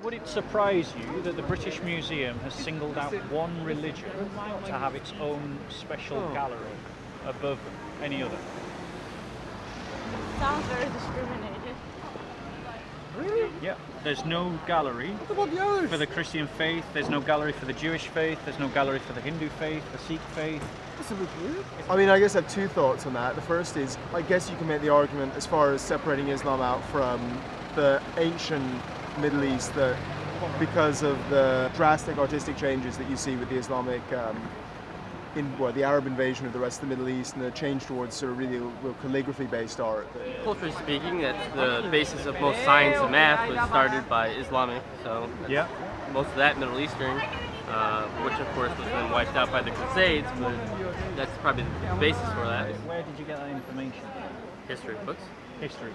Would it surprise you that the British Museum has singled out one religion to have its own special gallery above any other? Sounds very discriminated. Really? Yeah, there's no gallery What about the others? for the Christian faith, there's no gallery for the Jewish faith, there's no gallery for the Hindu faith, the Sikh faith. That's a bit weird. I mean, I guess I have two thoughts on that. The first is, I guess you can make the argument as far as separating Islam out from the ancient Middle East, that because of the drastic artistic changes that you see with the Islamic, the Arab invasion of the rest of the Middle East and the change towards sort of really real calligraphy-based art. Culturally speaking, that's the basis of most science and math was started by Islamic, so Yeah. most of that Middle Eastern, which of course was then wiped out by the Crusades, but that's probably the basis for that. Where did you get that information? History books. History.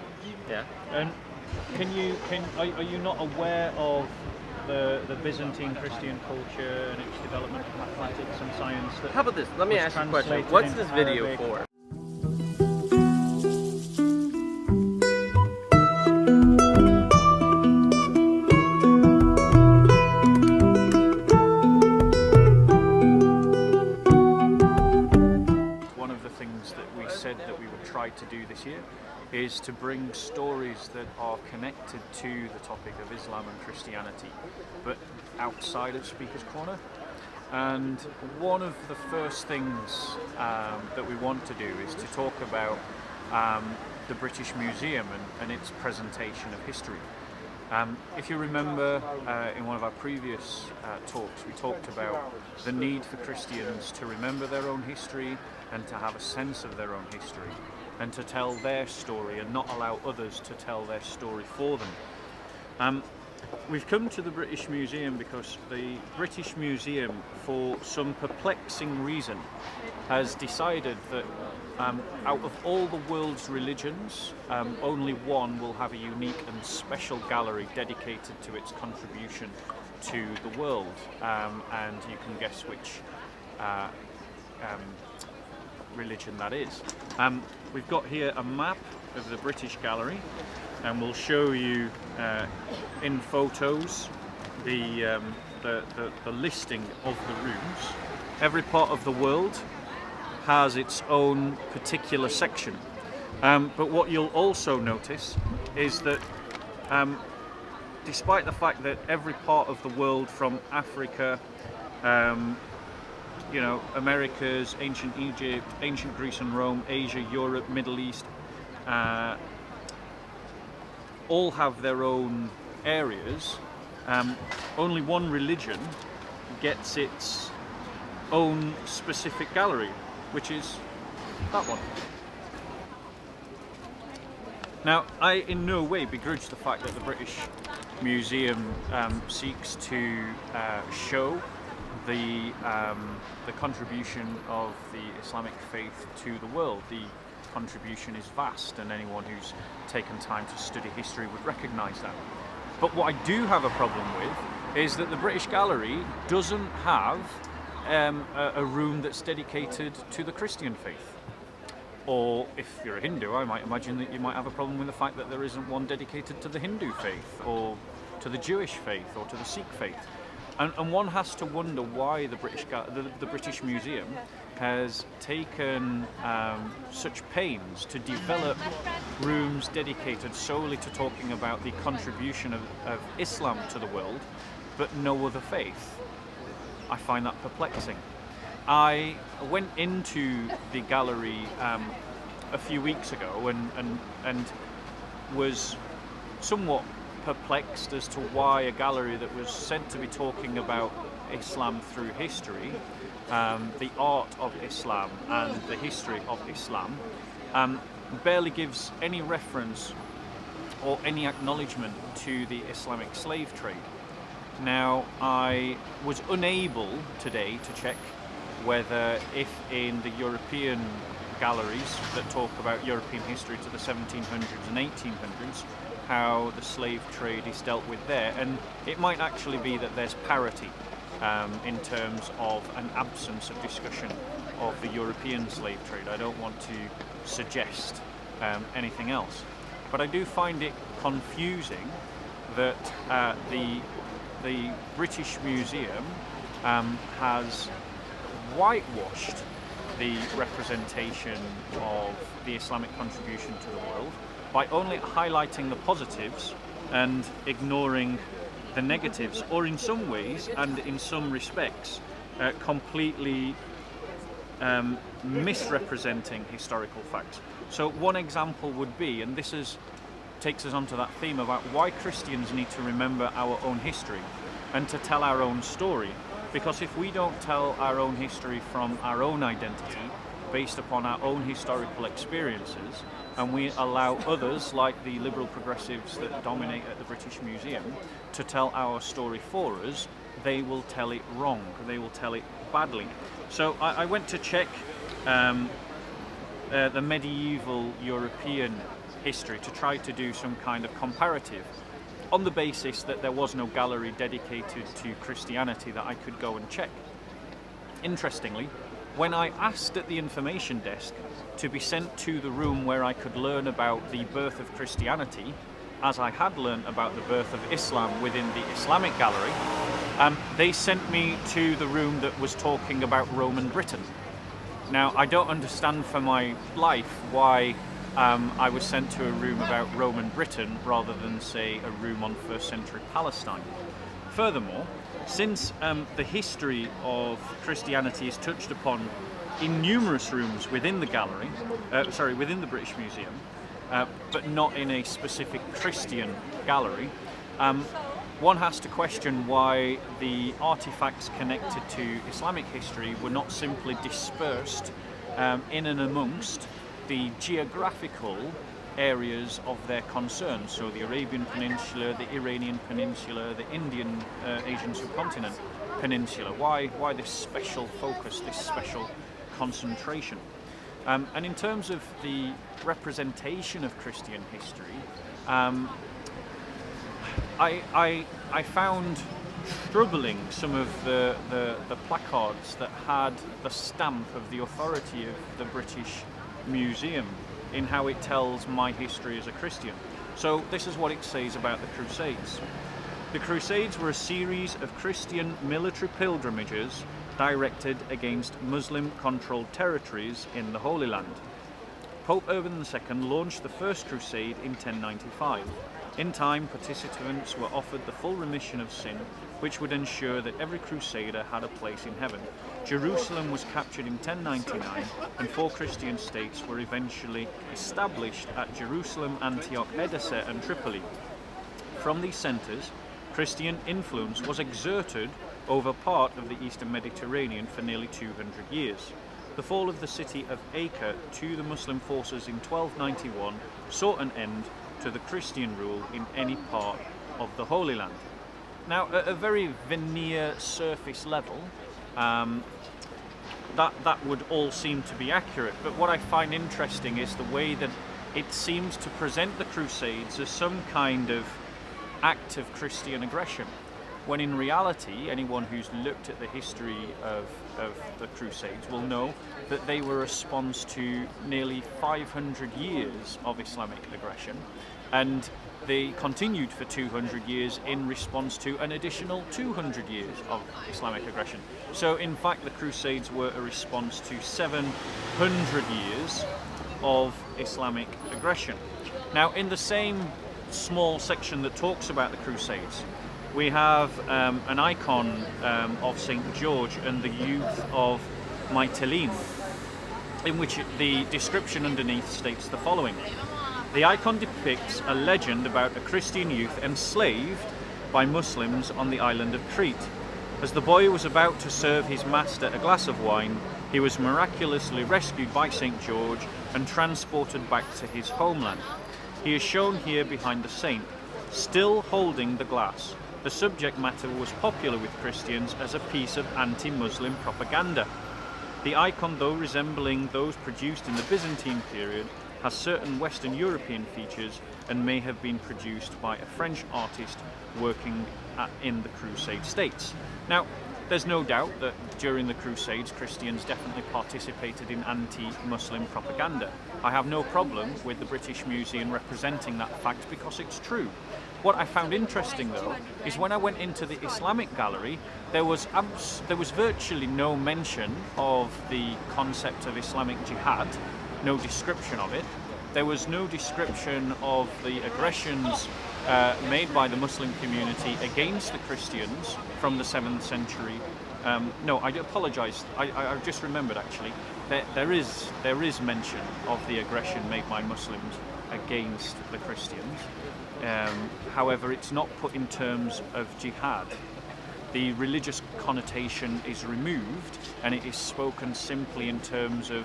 Yeah. And are you not aware of the Byzantine Christian culture and its development of mathematics and science? How about this? Let me was ask you a question. translated What's into this video Arabic? for? One of the things that we said that we would try to do this year is to bring stories that are connected to the topic of Islam and Christianity, but outside of Speaker's Corner. And one of the first things that we want to do is to talk about the British Museum and its presentation of history. If you remember in one of our previous talks, we talked about the need for Christians to remember their own history and to have a sense of their own history and to tell their story and not allow others to tell their story for them. We've come to the British Museum because the British Museum, for some perplexing reason, has decided that out of all the world's religions, only one will have a unique and special gallery dedicated to its contribution to the world. And you can guess which religion that is. We've got here a map of the British Gallery, and we'll show you in photos the listing of the rooms. Every part of the world has its own particular section, but what you'll also notice is that despite the fact that every part of the world, from Africa, Americas, ancient Egypt, ancient Greece and Rome, Asia, Europe, Middle East, all have their own areas, only one religion gets its own specific gallery, which is that one. Now, I in no way begrudge the fact that the British Museum seeks to show the contribution of the Islamic faith to the world. The contribution is vast, and anyone who's taken time to study history would recognise that. But what I do have a problem with is that the British Gallery doesn't have a room that's dedicated to the Christian faith. Or if you're a Hindu, I might imagine that you might have a problem with the fact that there isn't one dedicated to the Hindu faith, or to the Jewish faith, or to the Sikh faith. And one has to wonder why the British Museum has taken such pains to develop rooms dedicated solely to talking about the contribution of Islam to the world, but no other faith. I find that perplexing. I went into the gallery a few weeks ago and was somewhat perplexed as to why a gallery that was said to be talking about Islam through history, the art of Islam and the history of Islam, barely gives any reference or any acknowledgement to the Islamic slave trade. Now, I was unable today to check whether if in the European galleries that talk about European history to the 1700s and 1800s, how the slave trade is dealt with there, and it might actually be that there's parity in terms of an absence of discussion of the European slave trade. I don't want to suggest anything else, but I do find it confusing that the British Museum has whitewashed the representation of the Islamic contribution to the world by only highlighting the positives and ignoring the negatives, or in some ways and in some respects completely misrepresenting historical facts. So one example would be, and takes us onto that theme about why Christians need to remember our own history and to tell our own story. Because if we don't tell our own history from our own identity, based upon our own historical experiences, and we allow others, like the liberal progressives that dominate at the British Museum, to tell our story for us, they will tell it wrong, they will tell it badly. So I went to check the medieval European history to try to do some kind of comparative, on the basis that there was no gallery dedicated to Christianity that I could go and check. Interestingly, when I asked at the information desk to be sent to the room where I could learn about the birth of Christianity, as I had learned about the birth of Islam within the Islamic gallery, they sent me to the room that was talking about Roman Britain. Now, I don't understand for my life why I was sent to a room about Roman Britain rather than, say, a room on first century Palestine. Furthermore, since the history of Christianity is touched upon in numerous rooms within the gallery, within the British Museum, but not in a specific Christian gallery, one has to question why the artifacts connected to Islamic history were not simply dispersed in and amongst the geographical areas of their concern. So the Arabian Peninsula, the Iranian Peninsula, the Indian Asian subcontinent peninsula. Why this special focus, this special concentration? And in terms of the representation of Christian history, I found troubling some of the placards that had the stamp of the authority of the British Museum in how it tells my history as a Christian. So this is what it says about the Crusades. The Crusades were a series of Christian military pilgrimages directed against Muslim-controlled territories in the Holy Land. Pope Urban II launched the First Crusade in 1095. In time, participants were offered the full remission of sin, which would ensure that every crusader had a place in heaven. Jerusalem was captured in 1099, and 4 Christian states were eventually established at Jerusalem, Antioch, Edessa, and Tripoli. From these centres, Christian influence was exerted over part of the eastern Mediterranean for nearly 200 years. The fall of the city of Acre to the Muslim forces in 1291 saw an end to the Christian rule in any part of the Holy Land. Now, at a very veneer surface level, that would all seem to be accurate, but what I find interesting is the way that it seems to present the Crusades as some kind of act of Christian aggression, when in reality, anyone who's looked at the history of the Crusades will know that they were a response to nearly 500 years of Islamic aggression, and they continued for 200 years in response to an additional 200 years of Islamic aggression. So in fact the Crusades were a response to 700 years of Islamic aggression. Now, in the same small section that talks about the Crusades, we have an icon of St. George and the youth of Mytilene, in which the description underneath states the following. The icon depicts a legend about a Christian youth enslaved by Muslims on the island of Crete. As the boy was about to serve his master a glass of wine, he was miraculously rescued by St. George and transported back to his homeland. He is shown here behind the saint, still holding the glass. The subject matter was popular with Christians as a piece of anti-Muslim propaganda. The icon, though resembling those produced in the Byzantine period, has certain Western European features and may have been produced by a French artist working in the Crusade states. Now, there's no doubt that during the Crusades, Christians definitely participated in anti-Muslim propaganda. I have no problem with the British Museum representing that fact because it's true. What I found interesting though is when I went into the Islamic gallery, there was virtually no mention of the concept of Islamic jihad, no description of it. There was no description of the aggressions made by the Muslim community against the Christians from the 7th century. No, I apologise. I just remembered actually. There is mention of the aggression made by Muslims against the Christians. However, it's not put in terms of jihad. The religious connotation is removed, and it is spoken simply in terms of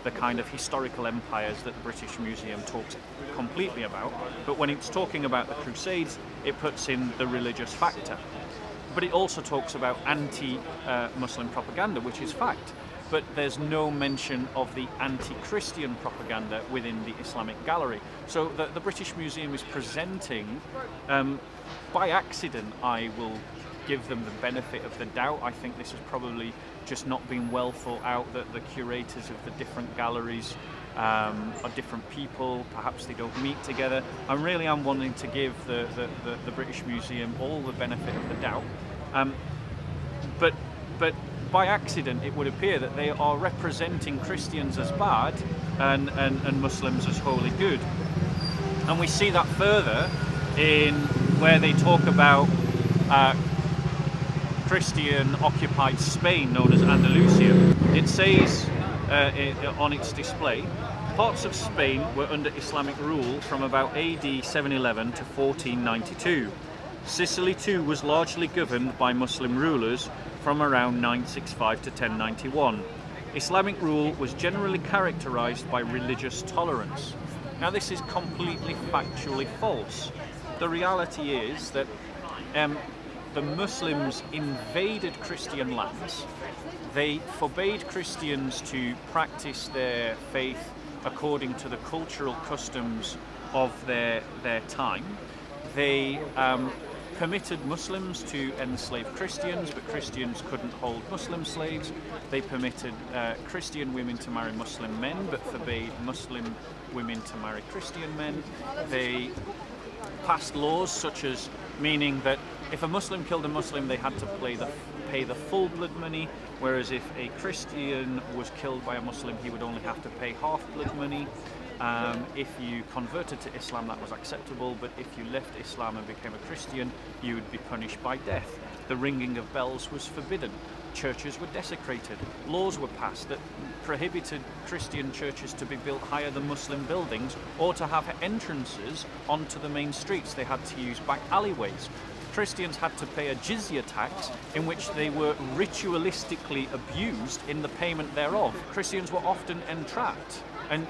the kind of historical empires that the British Museum talks completely about. But when it's talking about the Crusades, it puts in the religious factor. But it also talks about anti-Muslim propaganda, which is fact. But there's no mention of the anti-Christian propaganda within the Islamic gallery. So the British Museum is presenting, by accident, I will give them the benefit of the doubt. I think this has probably just not been well thought out, that the curators of the different galleries are different people, perhaps they don't meet together. I really am wanting to give the British Museum all the benefit of the doubt. But by accident it would appear that they are representing Christians as bad and Muslims as wholly good. And we see that further in where they talk about Christian occupied Spain known as Andalusia. It says on its display, parts of Spain were under Islamic rule from about AD 711 to 1492. Sicily too was largely governed by Muslim rulers from around 965 to 1091. Islamic rule was generally characterized by religious tolerance. Now this is completely factually false. The reality is that the Muslims invaded Christian lands. They forbade Christians to practice their faith according to the cultural customs of their time. They permitted Muslims to enslave Christians, but Christians couldn't hold Muslim slaves. They permitted Christian women to marry Muslim men, but forbade Muslim women to marry Christian men. They passed laws such as meaning that if a Muslim killed a Muslim, they had to pay the full blood money, whereas if a Christian was killed by a Muslim, he would only have to pay half blood money. If you converted to Islam, that was acceptable, but if you left Islam and became a Christian, you would be punished by death. The ringing of bells was forbidden. Churches were desecrated. Laws were passed that prohibited Christian churches to be built higher than Muslim buildings or to have entrances onto the main streets. They had to use back alleyways. Christians had to pay a jizya tax in which they were ritualistically abused in the payment thereof. Christians were often entrapped. And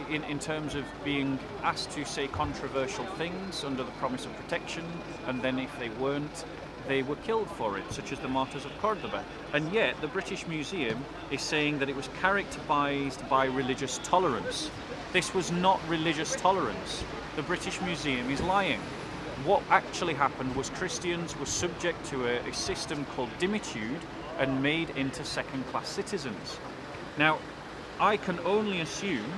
in terms of being asked to say controversial things under the promise of protection, and then if they weren't, they were killed for it, such as the martyrs of Cordoba. And yet the British Museum is saying that it was characterized by religious tolerance. This was not religious tolerance. The British Museum is lying. What actually happened was Christians were subject to a system called dimitude and made into second-class citizens. Now, I can only assume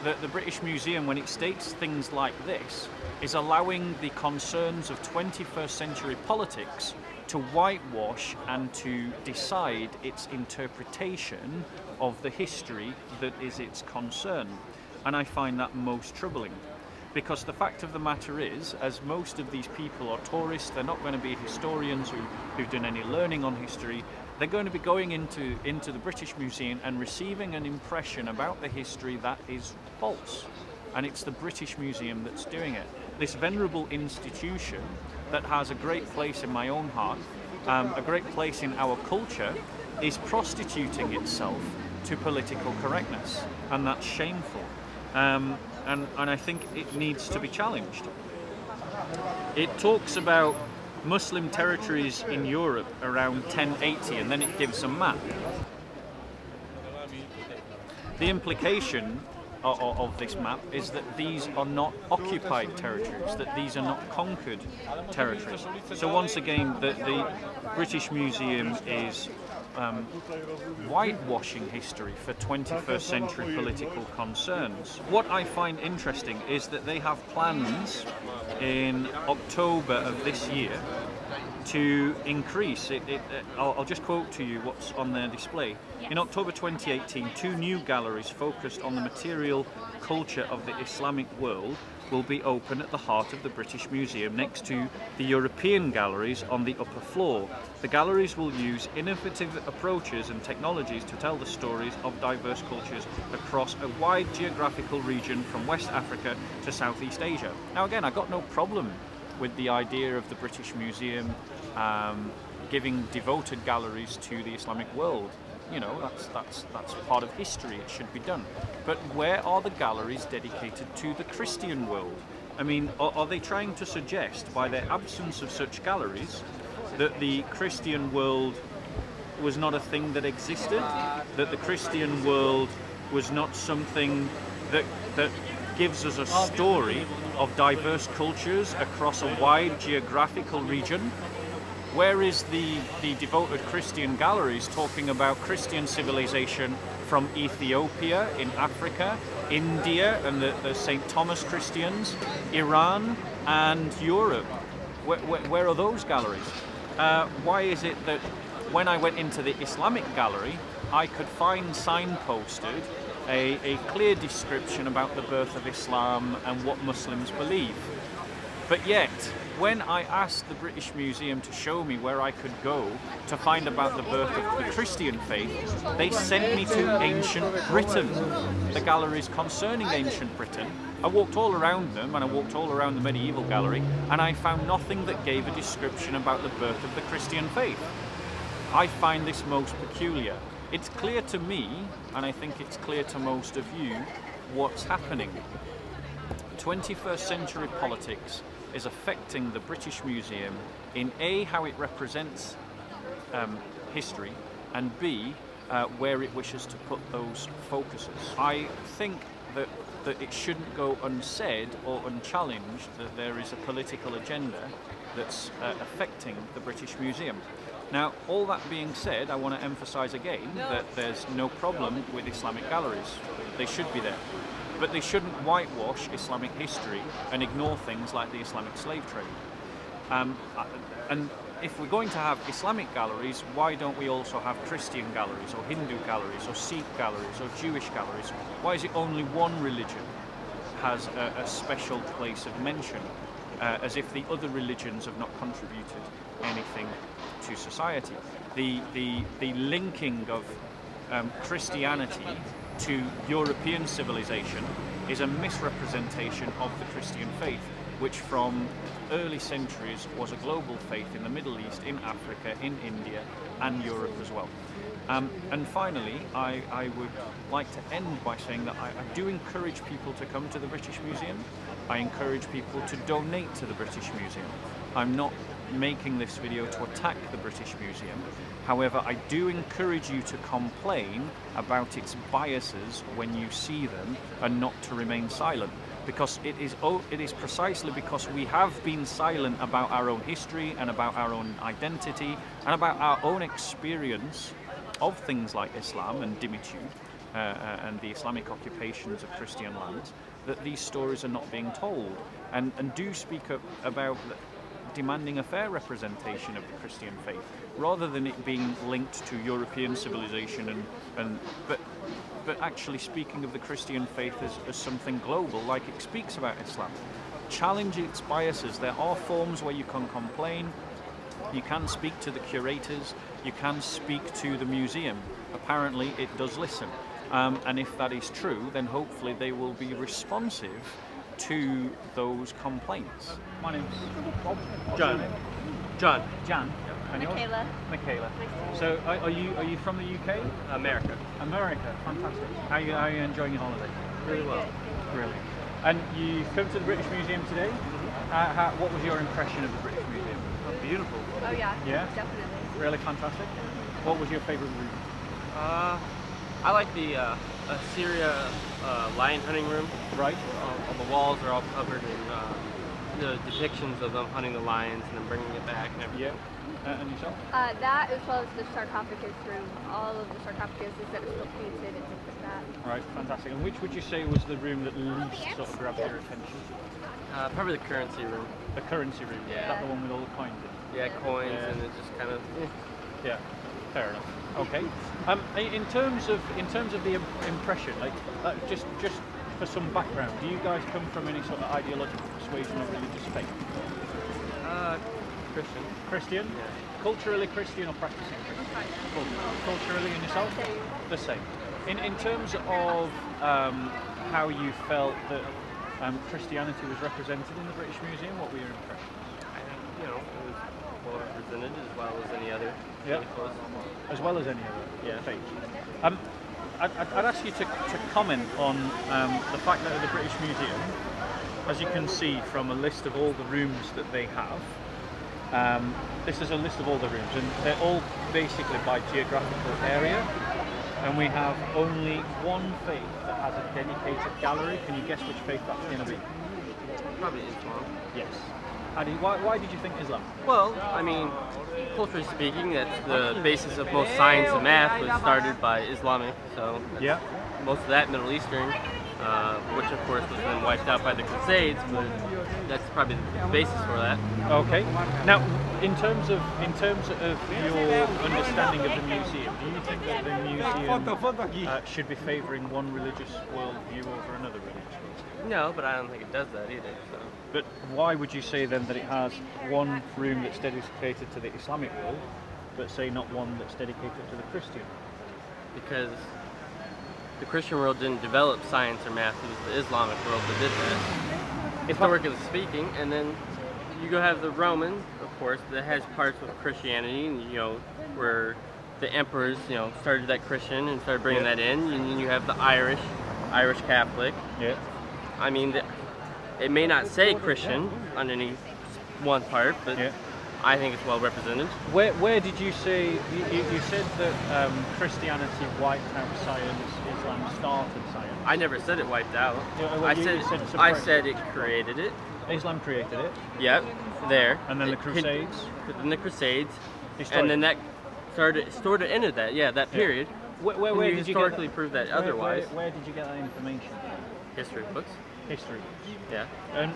that the British Museum, when it states things like this, is allowing the concerns of 21st century politics to whitewash and to decide its interpretation of the history that is its concern. And I find that most troubling. Because the fact of the matter is, as most of these people are tourists, they're not going to be historians who've done any learning on history. They're going to be going into the British Museum and receiving an impression about the history that is false. And it's the British Museum that's doing it. This venerable institution that has a great place in my own heart, a great place in our culture, is prostituting itself to political correctness. And that's shameful. And I think it needs to be challenged. It talks about Muslim territories in Europe around 1080, and then it gives a map. The implication of this map is that these are not occupied territories, that these are not conquered territories. So once again, the British Museum is whitewashing history for 21st century political concerns. What I find interesting is that they have plans in October of this year to increase it. I'll just quote to you what's on their display. Yes. In October 2018, 2 new galleries focused on the material culture of the Islamic world will be open at the heart of the British Museum next to the European galleries on the upper floor. The galleries will use innovative approaches and technologies to tell the stories of diverse cultures across a wide geographical region from West Africa to Southeast Asia. Now again, I got no problem with the idea of the British Museum giving devoted galleries to the Islamic world. You know, that's part of history, it should be done. But where are the galleries dedicated to the Christian world? I mean, are they trying to suggest by their absence of such galleries that the Christian world was not a thing that existed? That the Christian world was not something that gives us a story of diverse cultures across a wide geographical region? Where is the devoted Christian galleries talking about Christian civilization from Ethiopia in Africa, India and the St. Thomas Christians, Iran and Europe? Where are those galleries? Why is it that when I went into the Islamic gallery, I could find signposted a clear description about the birth of Islam and what Muslims believe? But yet, when I asked the British Museum to show me where I could go to find about the birth of the Christian faith, they sent me to ancient Britain, the galleries concerning ancient Britain. I walked all around them, and I walked all around the medieval gallery, and I found nothing that gave a description about the birth of the Christian faith. I find this most peculiar. It's clear to me, and I think it's clear to most of you, what's happening. 21st century politics is affecting the British Museum in A, how it represents history, and B, where it wishes to put those focuses. I think that it shouldn't go unsaid or unchallenged that there is a political agenda that's affecting the British Museum. Now, all that being said, I want to emphasise again that there's no problem with Islamic galleries. They should be there. But they shouldn't whitewash Islamic history and ignore things like the Islamic slave trade. And if we're going to have Islamic galleries, why don't we also have Christian galleries or Hindu galleries or Sikh galleries or Jewish galleries? Why is it only one religion has a special place of mention, as if the other religions have not contributed anything to society? The linking of Christianity to European civilization is a misrepresentation of the Christian faith, which from early centuries was a global faith in the Middle East, in Africa, in India and Europe as well. And finally, I would like to end by saying that I do encourage people to come to the British Museum. I encourage people to donate to the British Museum. I'm not making this video to attack the British Museum. However, I do encourage you to complain about its biases when you see them and not to remain silent. Because it is precisely because we have been silent about our own history and about our own identity and about our own experience of things like Islam and dimitude and the Islamic occupations of Christian lands, that these stories are not being told. And do speak up about demanding a fair representation of the Christian faith, rather than it being linked to European civilization but actually speaking of the Christian faith as something global, like it speaks about Islam. Challenge its biases. There are forms where you can complain, you can speak to the curators, you can speak to the museum. Apparently it does listen. And if that is true, then hopefully they will be responsive to those complaints. My name's John. John. Jan. And yours? Michaela. Michaela. So are you from the UK? America. America, fantastic. How are you enjoying your holiday? Really well. Brilliant. And you come to the British Museum today. What was your impression of the British Museum? Oh, beautiful. Oh yeah. Yeah? Definitely. Really fantastic. What was your favourite room? I like the Assyria lion hunting room. Right. All the walls are all covered in the depictions of them hunting the lions and then bringing it back and everything. Yeah. And yourself? That as well as the sarcophagus room. All of the sarcophaguses that are still painted and things like that. Right, fantastic. And which would you say was the room that least sort of grabbed your attention? Probably the currency room. The currency room. Yeah. Is that the one with all the coins in? Yeah, coins, Yeah. and it just kind of. Yeah, fair enough. Okay. In terms of the impression, like just for some background, do you guys come from any sort of ideological persuasion or religious faith? Christian. Christian? Yeah. Culturally Christian or practicing Christian? Culturally in yourself? The same. In terms of how you felt that Christianity was represented in the British Museum, what were your impressions? I think, it was well represented as well as any other. Yeah. faith was. As well as any other Yeah. faith. I'd ask you to comment on the fact that at the British Museum, as you can see from a list of all the rooms that they have, this is a list of all the rooms, and they're all basically by geographical area, and we have only one faith that has a dedicated gallery. Can you guess which faith that's going to be? Probably Islam. Yes. Why did you think Islam? Well, I mean, culturally speaking, that's the basis of most science and math was started by Islamic, so Yeah. most of that Middle Eastern, which of course was then wiped out by the Crusades, but that's probably the basis for that. Okay. Now, in terms of your understanding of the museum, do you think that the museum should be favouring one religious worldview over another religious worldview? No, but I don't think it does that either. So. But why would you say then that it has one room that's dedicated to the Islamic world, but say not one that's dedicated to the Christian? Because the Christian world didn't develop science or math, it was the Islamic world that did that, historically speaking. And then you go have the Roman, of course, that has parts of Christianity, and where the emperors, started that Christian and started bringing that in. And then you have the Irish Catholic. Yeah. I mean, it may not say Christian on any one part, but Yeah. I think it's well represented. Where did you say you said that Christianity wiped out science, Islam started science? I never said it wiped out. Yeah, well, I you said suppressed it created it. Islam created it, Yep, there. and then the It- Crusades. Then the Crusades, destroyed and then it. that sort of ended that. Yeah, that period. Where Can you did you historically get prove that where- otherwise? Where did you get that information? History books. History. Yeah. And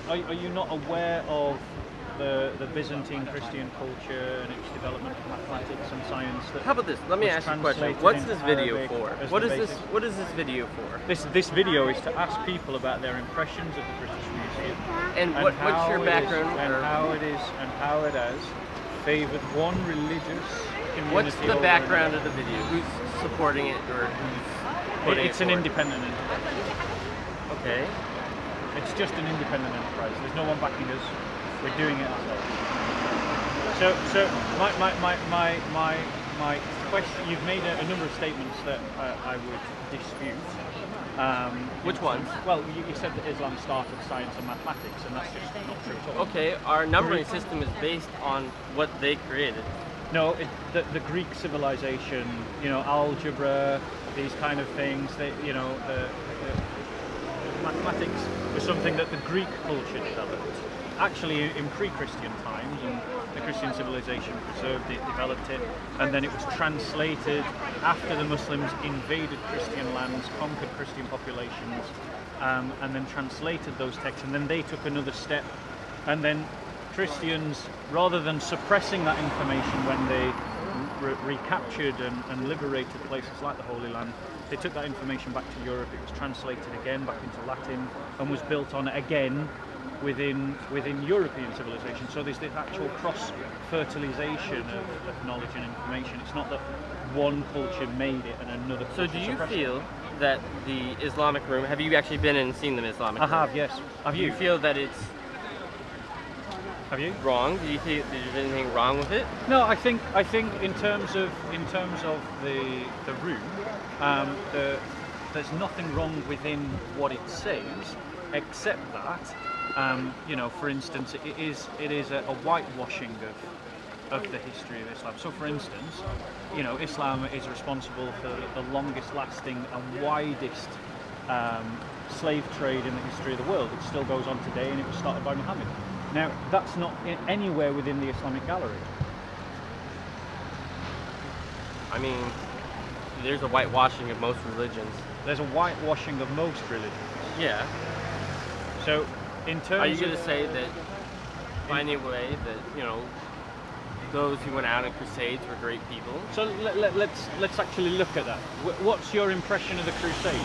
are you not aware of the Byzantine Christian culture and its development of mathematics and science? How about this? Let me was ask you a question. translated What's into this video Arabic for? as What the is this? basis? What is this video for? This video is to ask people about their impressions of the British Museum And what's how your it is- background? and or how it has favoured one religious community. what's the over background another. of the video? Who's supporting it or who's putting It's it an forward? independent enterprise. Okay. It's just an independent enterprise. There's no one backing us. We're doing it ourselves. So my question. You've made a number of statements that I would dispute. Which ones? Well, you said that Islam started science and mathematics, and that's just not true at all. Okay, our numbering system is based on what they created. No, the Greek civilization, algebra, these kind of things. The mathematics was something that the Greek culture developed. Actually, in pre-Christian times, and the Christian civilization preserved it, developed it, and then it was translated after the Muslims invaded Christian lands, conquered Christian populations, and then translated those texts, and then they took another step, and then Christians, rather than suppressing that information when they recaptured and liberated places like the Holy Land, they took that information back to Europe. It was translated again back into Latin and was built on again within European civilization. So there's this actual cross-fertilization of knowledge and information. It's not that one culture made it and another culture So do you suppressed it. feel that the Islamic room, have you actually been and seen the Islamic I room? have, yes. Have Do you you? feel that it's Have you? wrong? Do you feel there's anything wrong with it? No, I think in terms of the room, there's nothing wrong within what it says, except that for instance, it is a whitewashing of the history of Islam. So, for instance, Islam is responsible for the longest lasting and widest slave trade in the history of the world. It still goes on today, and it was started by Muhammad. Now, that's not anywhere within the Islamic gallery. I mean, there's a whitewashing of most religions. There's a whitewashing of most religions. Yeah. So, in terms Are you of... going to say that, by any way, that, those who went out in crusades were great people? So let's actually look at that. What's your impression of the Crusades?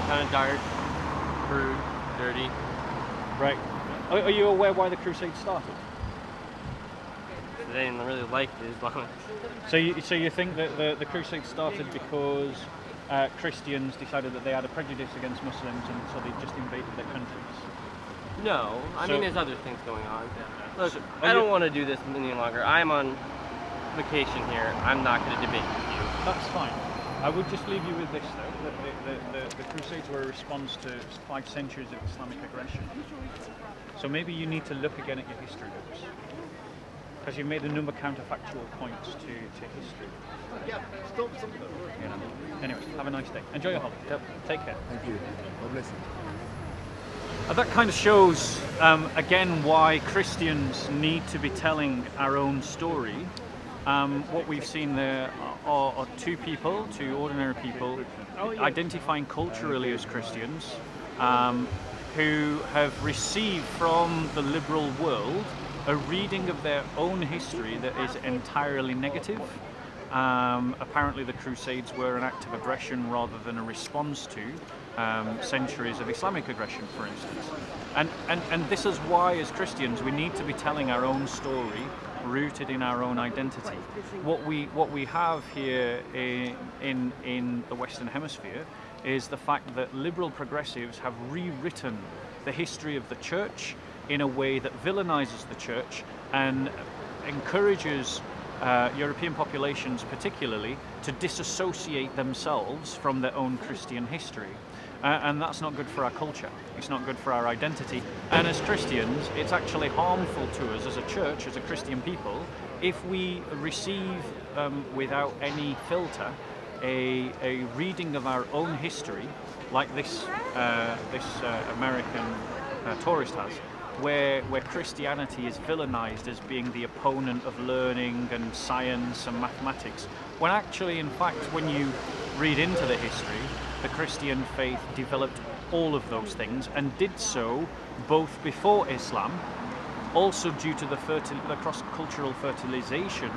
Kind of dark, crude, dirty. Right. Are you aware why the Crusades started? They didn't really like the Islamic. So you think that the Crusades started because Christians decided that they had a prejudice against Muslims, and so they just invaded their countries? No, I So- mean there's other things going on. Look, So- I don't want to do this any longer. I'm on vacation here. I'm not going to debate with you. That's fine. I would just leave you with this though, that the Crusades were a response to 5 centuries of Islamic aggression. So maybe you need to look again at your history books, because you've made a number of counterfactual points to history. You know. Anyway, have a nice day. Enjoy your holiday. Yep. Take care. Thank you. God bless you. That kind of shows, again, why Christians need to be telling our own story. What we've seen there are two ordinary people, identifying culturally as Christians, who have received from the liberal world a reading of their own history that is entirely negative. Apparently the Crusades were an act of aggression rather than a response to centuries of Islamic aggression, for instance. And this is why, as Christians, we need to be telling our own story, rooted in our own identity. What we have here in the Western Hemisphere is the fact that liberal progressives have rewritten the history of the church in a way that villainizes the church and encourages European populations particularly to disassociate themselves from their own Christian history. And that's not good for our culture. It's not good for our identity. And as Christians, it's actually harmful to us as a church, as a Christian people, if we receive without any filter a reading of our own history, like this American tourist has, where Christianity is villainized as being the opponent of learning and science and mathematics, when actually, in fact, when you read into the history, the Christian faith developed all of those things and did so both before Islam, also due to the cross-cultural fertilization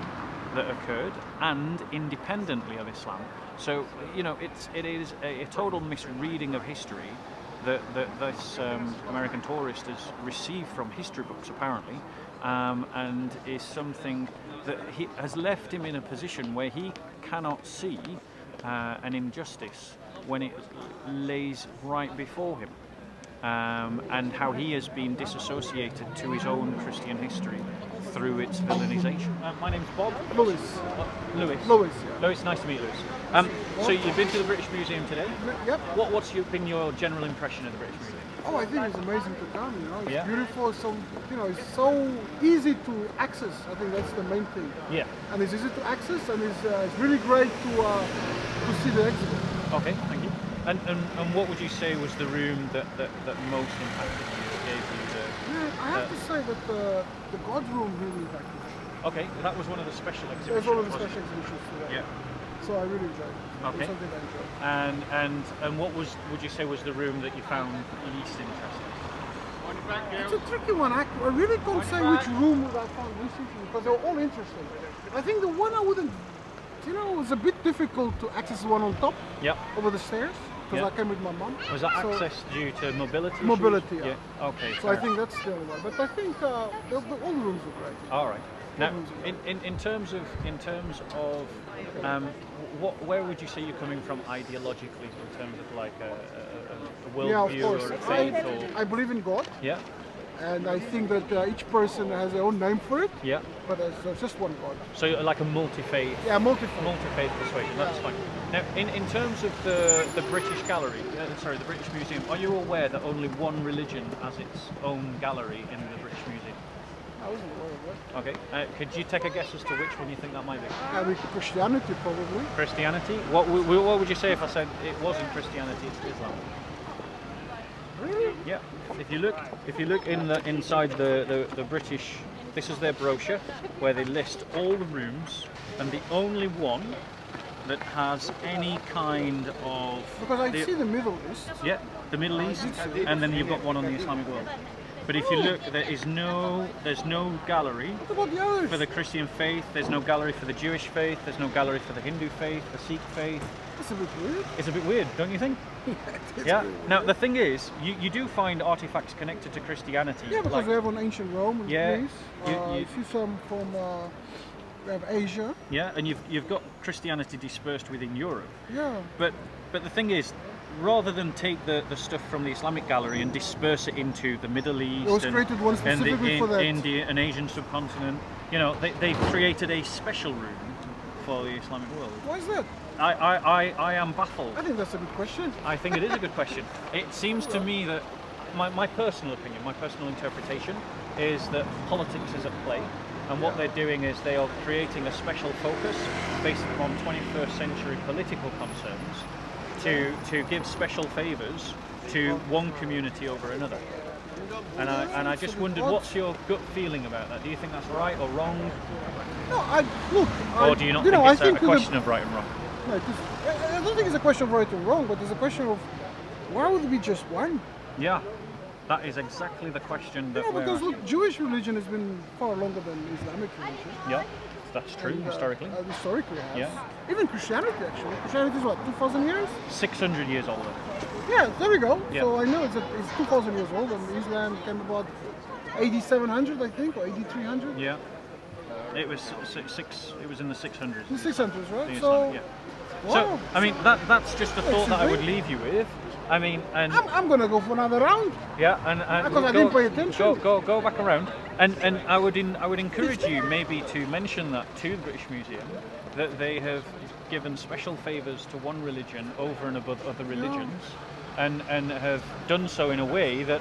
that occurred, and independently of Islam. So, it is a total misreading of history that this American tourist has received from history books, apparently, and is something that has left him in a position where he cannot see an injustice when it lays right before him, and how he has been disassociated to his own Christian history through its villainization. My name's Bob. Louis. Lewis. Louis, yeah. Lewis, nice to meet you, Lewis. So you've been to the British Museum today. Yep. What's been your general impression of the British Museum? Oh, I think it's amazing to come, It's Yeah. beautiful, it's so easy to access. I think that's the main thing. Yeah. And it's easy to access, and it's really great to see the exhibit. Okay, thank you. And what would you say was the room that most impacted you, that gave you Yeah, I have to say that the God's Room really impacted me. Okay, that was one of the special exhibitions. That's one of the wasn't special exhibitions today. it? Yeah. So I really enjoyed it. Okay. It's something I enjoyed. And what would you say was the room that you found least interesting? It's a tricky one. I really can't say which room I found least interesting because they were all interesting. I think the one I wouldn't, it was a bit difficult to access the one on top Yep. over the stairs because Yeah. I came with my mum. Was that So- access due to mobility? Mobility, issues? yeah. Okay. So I fair. think that's the only one. But I think all the rooms were great. All right. Now, in terms of where would you say you're coming from ideologically in terms of like a Yeah, of worldview course. or a faith or I believe in God, yeah, and I think that each person has their own name for it, yeah. but there's just one God. So you're like a multi-faith. Yeah, multiple. Multi-faith persuasion, that's fine. Now, in terms of the British Gallery, the British Museum, are you aware that only one religion has its own gallery in the British Museum? 2000 probably. Okay. Could you take a guess as to which one you think that might be? I mean, Christianity probably. Christianity? What would you say if I said it wasn't Christianity, it's Islam? Really? Yeah. If you look inside the British, this is their brochure where they list all the rooms, and the only one that has any kind of Because I see the Middle East. yeah, the Middle East, and then you've got one on the Islamic world. But if you look, there's no gallery What about the others? for the Christian faith. There's no gallery for the Jewish faith. There's no gallery for the Hindu faith, the Sikh faith. That's a bit weird. It's a bit weird, don't you think? Yeah. Now the thing is, you do find artifacts connected to Christianity. Yeah, because like- we have an ancient Rome and Yeah, Greece. you- You see some from we have Asia. yeah, and you've got Christianity dispersed within Europe. Yeah. But the thing is, rather than take the stuff from the Islamic gallery and disperse it into the Middle East was and, created one and the specifically for that. India and Asian subcontinent, they created a special room for the Islamic world. Why is that? I am baffled. I think that's a good question. I think it is a good question. It seems to me that my personal opinion, my personal interpretation is that politics is at play, and what they're doing is they are creating a special focus based on 21st century political concerns to give special favours to one community over another. And I just wondered, what's your gut feeling about that? Do you think that's right or wrong? No, look. Or do you not I think it's a with question of right and wrong? No, I don't think it's a question of right and wrong, but it's a question of why would it be just one? Yeah, that is exactly the question that we're Because asking. look, Jewish religion has been far longer than Islamic religion. Yeah, that's true, And, historically. Historically, it has. Yeah. Even Christianity, actually. Christianity is what, 2,000 years? 600 years older. Yeah, there we go. Yeah. So I know it's 2,000 years old, and Islam came about 8,700, I think, or 8,300. Yeah. It was It was in the 600s. The 600s, right? The So, Islamic, yeah. wow. So I mean that's just a thought that I would Actually, leave you with. I mean, and I'm gonna go for another round. yeah, and Because I didn't pay attention. Go back around, and I would encourage you maybe to mention that to the British Museum that they have given special favours to one religion over and above other religions, and have done so in a way that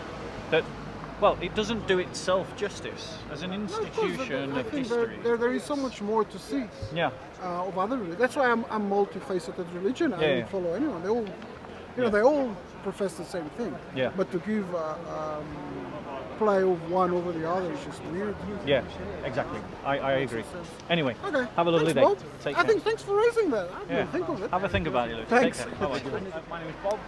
well, it doesn't do itself justice as an No, of course, institution I of think history. there is so much more to see Yeah, of other religions. That's why I'm multifaceted religion. I Yeah, don't yeah. follow anyone. They all, Yeah. they all profess the same thing. Yeah. But to give play of one over the other is just weird. yeah, exactly. I agree. Anyway, Okay. have a lovely Thanks, day. Bob. Take I care. think thanks for raising that. I Yeah. didn't think of it. Have a think about it, Luke. Thanks. Take care. Bye-bye. My name is Bob.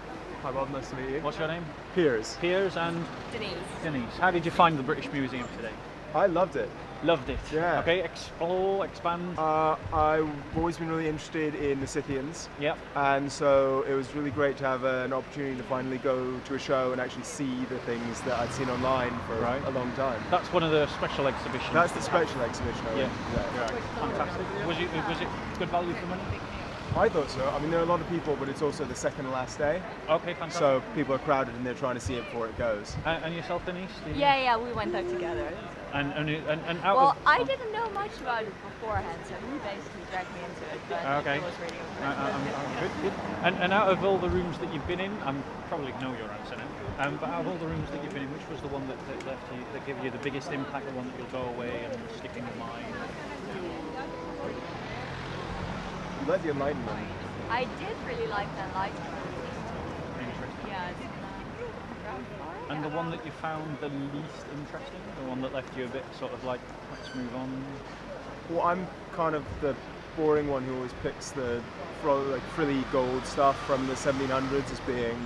Hi Bob, nice to meet you. What's your name? Piers. Piers and Denise. Denise. How did you find the British Museum today? I loved it. Loved it. Yeah. Okay, explore, expand. I've always been really interested in the Scythians, Yep. and so it was really great to have an opportunity to finally go to a show and actually see the things that I'd seen online for Right. a long time. That's one of the special exhibitions. That's the special exhibition. I Yeah. went to. Yeah. Fantastic. Was it good value for money? I thought so. I mean, there are a lot of people, but it's also the second to last day, Okay, fantastic. so people are crowded and they're trying to see it before it goes. And yourself, Denise? Did you- Yeah, we went out together. And out Well, of I didn't know much about it beforehand, so he basically dragged me into it, but Okay. it was really I'm good, good. And out of all the rooms that you've been in, I'm probably know your answer now. But out of all the rooms that you've been in, which was the one that left you, that gave you the biggest impact, the one that you'll go away and stick in your mind? You like the Enlightenment? I did really like the Enlightenment. Interesting. Yeah, it's And the one that you found the least interesting, the one that left you a bit sort of like, let's move on. Well, I'm kind of the boring one who always picks the frilly gold stuff from the 1700s as being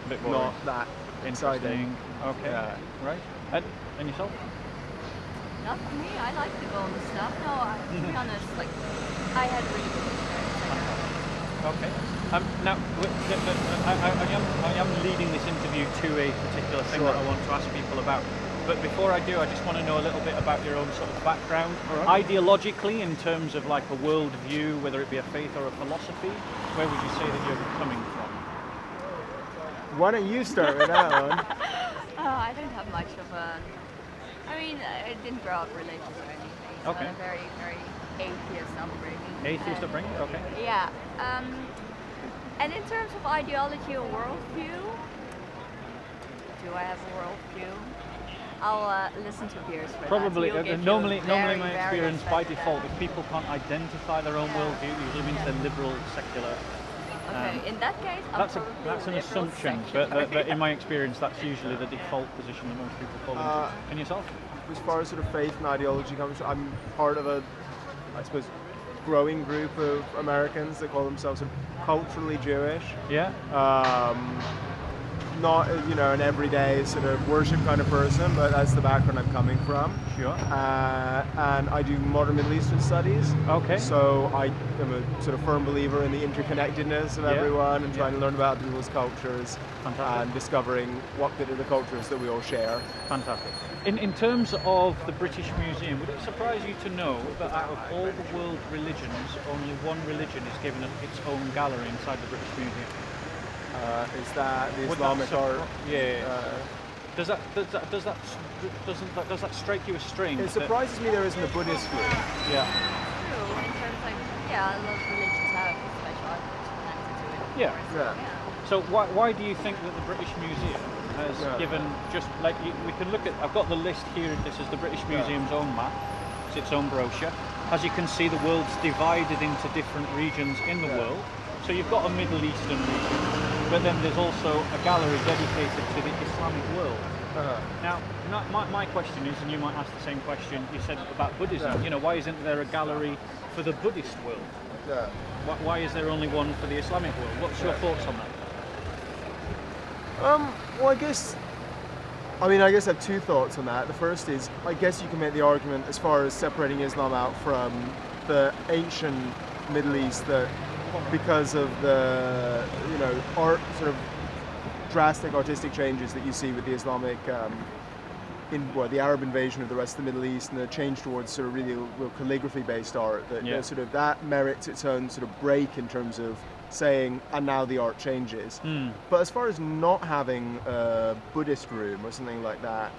A bit boring. not that exciting. Okay. Yeah. Right. And yourself? not for me. I like the golden stuff. No, to be honest, like I had really good experience. Okay. Now, I am leading this interview to a particular thing that I want to ask people about. But before I do, I just want to know a little bit about your own sort of background. Right. Ideologically, in terms of like a world view, whether it be a faith or a philosophy, where would you say that you're coming from? Why don't you start with that one? I don't have much of a. I mean, I didn't grow up religious or anything. So Okay. I'm very, very atheist upbringing. Atheist And- upbringing? Okay. Yeah. And in terms of ideology or worldview, do I have a worldview? I'll listen to Piers for Probably, that. He'll give you normally a very, my very experience by aesthetic default, if people can't identify their own Yeah. worldview, it usually means they're liberal, secular. Okay, in that case, I'm That's probably an liberal assumption, secular. but in my experience, that's usually the default position that most people fall into. And yourself? As far as sort of faith and ideology comes, I'm part of a, I suppose, growing group of Americans that call themselves sort of culturally Jewish. Yeah. Not an everyday sort of worship kind of person, but that's the background I'm coming from. Sure. And I do modern Middle Eastern studies. Okay. So I am a sort of firm believer in the interconnectedness of Yeah. everyone and trying to learn about people's cultures Fantastic. and discovering what bit of the cultures that we all share. Fantastic. In terms of the British Museum, would it surprise you to know that out of all the world religions, only one religion is given its own gallery inside the British Museum? Is that the Would that Islamic art? Yeah. Does that strike you as strange? It surprises me there isn't a Buddhist room. Yeah. True, in terms like, yeah, a lot of religions have special art connected to it. Yeah. Of Yeah. course, So why do you think that the British Museum has given just like we can look at? I've got the list here. This is the British Museum's own map. It's its own brochure. As you can see, the world's divided into different regions in the world. So you've got a Middle Eastern region, but then there's also a gallery dedicated to the Islamic world. Now, my question is, and you might ask the same question you said about Buddhism. Yeah. Why isn't there a gallery for the Buddhist world? Yeah. Why is there only one for the Islamic world? What's your thoughts on that? Well, I guess I have two thoughts on that. The first is, I guess you can make the argument as far as separating Islam out from the ancient Middle East that because of the art sort of drastic artistic changes that you see with the Islamic the Arab invasion of the rest of the Middle East and the change towards sort of really real calligraphy-based art, that sort of that merits its own sort of break in terms of saying, and now the art changes. But as far as not having a Buddhist room or something like that,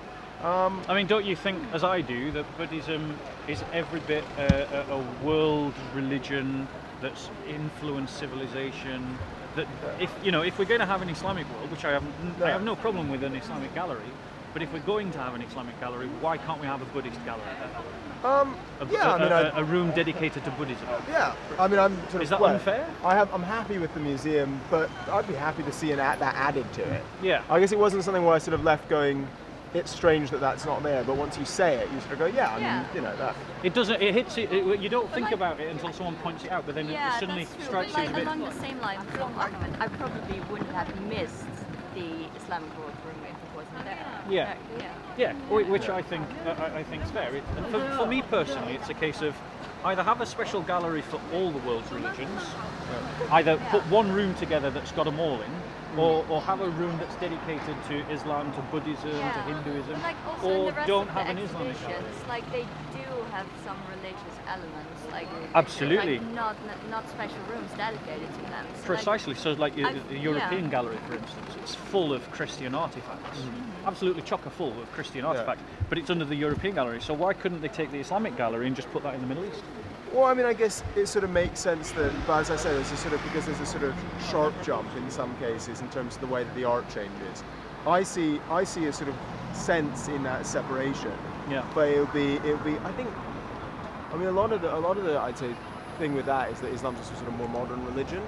I mean, don't you think, as I do, that Buddhism is every bit a world religion that's influenced civilization? That if we're going to have an Islamic world, which I have no problem with an Islamic gallery, but if we're going to have an Islamic gallery, why can't we have a Buddhist gallery? A room dedicated to Buddhism. Yeah, I mean, I'm sort of. Is that well, unfair? I'm happy with the museum, but I'd be happy to see that added to it. Yeah. I guess it wasn't something where I sort of left going, it's strange that that's not there, but once you say it, you sort of go, yeah, I mean, that. It doesn't. It hits it. You don't think about it until someone points it out, but then it suddenly that's true. strikes But you as a bit. along the same line of argument, I probably wouldn't have missed the Islamic world room if it wasn't there. Yeah. Yeah. Which I think is fair. For me personally, it's a case of either have a special gallery for all the world's religions, either put one room together that's got them all in, or have a room that's dedicated to Islam, to Buddhism, to Hinduism, Like also or in the rest don't of have the an Islamic gallery. exhibitions, like they do have some religious elements, like Absolutely. like not special rooms dedicated to them. So, Precisely. So, like the I've- European yeah. gallery, for instance, it's full of Christian artifacts, absolutely chocker full of Christian artifacts. But it's under the European gallery. So why couldn't they take the Islamic gallery and just put that in the Middle East? Well, I mean, I guess it sort of makes sense that, but as I said, because there's a sort of sharp jump in some cases in terms of the way that the art changes. I see a sort of sense in that separation. Yeah. But it'll be. I think. I mean, a lot of the I'd say thing with that is that Islam's just a sort of more modern religion.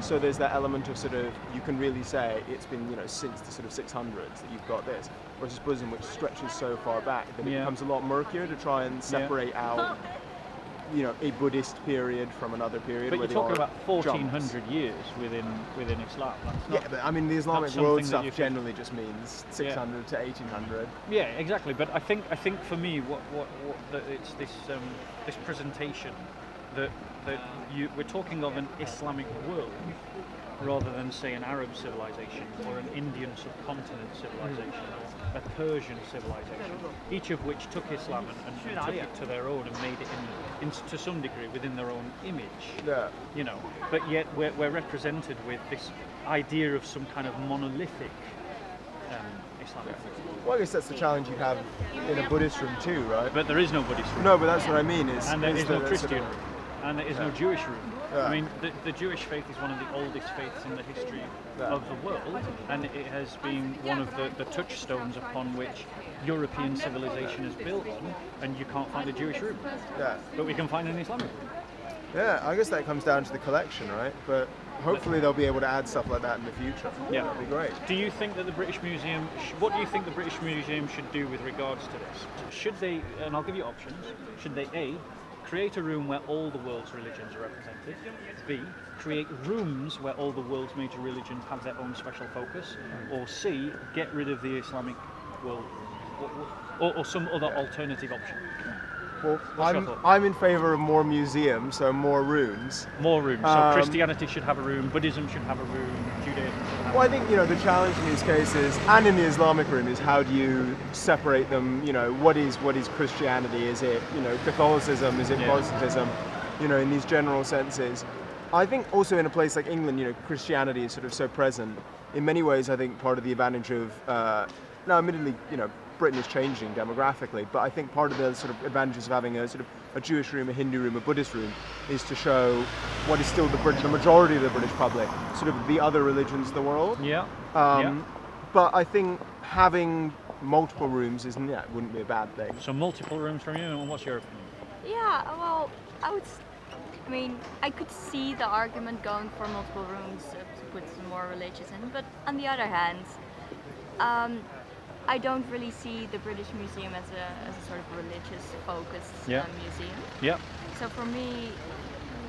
So there's that element of sort of, you can really say it's been since the sort of 600s that you've got this, versus Buddhism, which stretches so far back that it becomes a lot murkier to try and separate out. A Buddhist period from another period. But where you're talking the art about 1400 jumps. years within Islam. That's not, But I mean, the Islamic something world that stuff you could- generally just means 600 to 1800. Yeah, exactly. But I think for me, it's this presentation that we're talking of an Islamic world rather than say an Arab civilization or an Indian subcontinent civilization or a Persian civilization, each of which took Islam and took it to their own and made it to some degree within their own image. Yeah. But yet we're represented with this idea of some kind of monolithic Islamic world. Well, I guess that's the challenge you have in a Buddhist room too, right? But there is no Buddhist room. No, but that's what I mean. And there is no Christian room. and there is no Jewish room. Yeah. I mean, the Jewish faith is one of the oldest faiths in the history of the world, and it has been one of the touchstones upon which European civilization is built on, and you can't find a Jewish room. Yeah. But we can find an Islamic room. Yeah, I guess that comes down to the collection, right? But hopefully they'll be able to add stuff like that in the future. Yeah. That'd be great. Do you think that the British Museum, what do you think the British Museum should do with regards to this? Should they, and I'll give you options, should they A, create a room where all the world's religions are represented, B, create rooms where all the world's major religions have their own special focus, or C, get rid of the Islamic world, or some other alternative option? Well, What's your thought? I'm in favour of more museums, so more rooms. More rooms. So Christianity should have a room, Buddhism should have a room, Judaism should have Well, I think, the challenge in these cases, and in the Islamic room, is how do you separate them? What is Christianity? Is it, Catholicism? Is it Protestantism? In these general senses. I think also in a place like England, Christianity is sort of so present. In many ways, I think part of the advantage of, now admittedly, Britain is changing demographically, but I think part of the sort of advantages of having a sort of a Jewish room, a Hindu room, a Buddhist room, is to show what is still the majority of the British public, sort of the other religions of the world. Yeah. But I think having multiple rooms wouldn't be a bad thing. So multiple rooms from you, and what's your opinion? Yeah, well, I could see the argument going for multiple rooms to put some more religious in, but on the other hand, I don't really see the British Museum as a sort of religious focused museum. Yeah. So for me,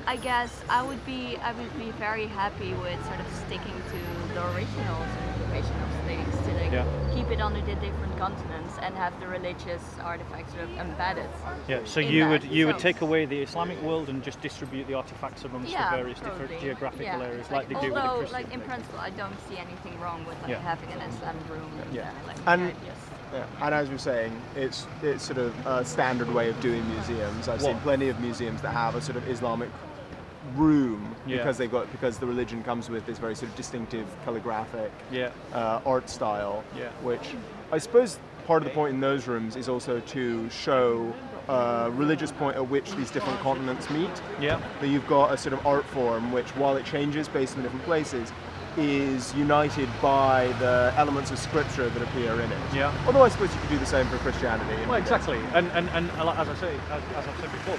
I guess I would be very happy with sort of sticking to the original things, to keep it under the different continents and have the religious artifacts sort of embedded. Yeah. So you would take away the Islamic world and just distribute the artifacts amongst the various different geographical areas, like they do with the Christian. Like in principle, I don't see anything wrong with having an Islamic room. And as we're saying, it's sort of a standard way of doing museums. I've seen plenty of museums that have a sort of Islamic room because the religion comes with this very sort of distinctive calligraphic art style, which I suppose part of the point in those rooms is also to show a religious point at which these different continents meet. Yeah. That you've got a sort of art form which, while it changes based on different places, is united by the elements of scripture that appear in it. Yeah. Although I suppose you could do the same for Christianity. Well, exactly. And as I've said before,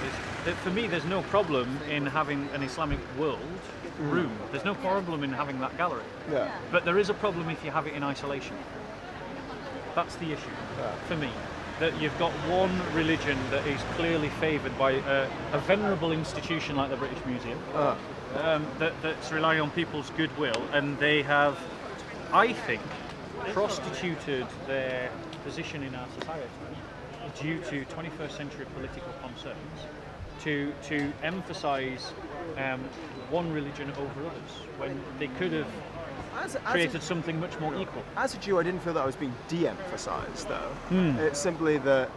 for me, there's no problem in having an Islamic world room. There's no problem in having that gallery. Yeah. But there is a problem if you have it in isolation. That's the issue for me. That you've got one religion that is clearly favoured by a venerable institution like the British Museum. That's relying on people's goodwill, and they have, I think, prostituted their position in our society due to 21st century political concerns to emphasise one religion over others when they could have created something much more equal. As a Jew, I didn't feel that I was being de-emphasised, though. It's simply that.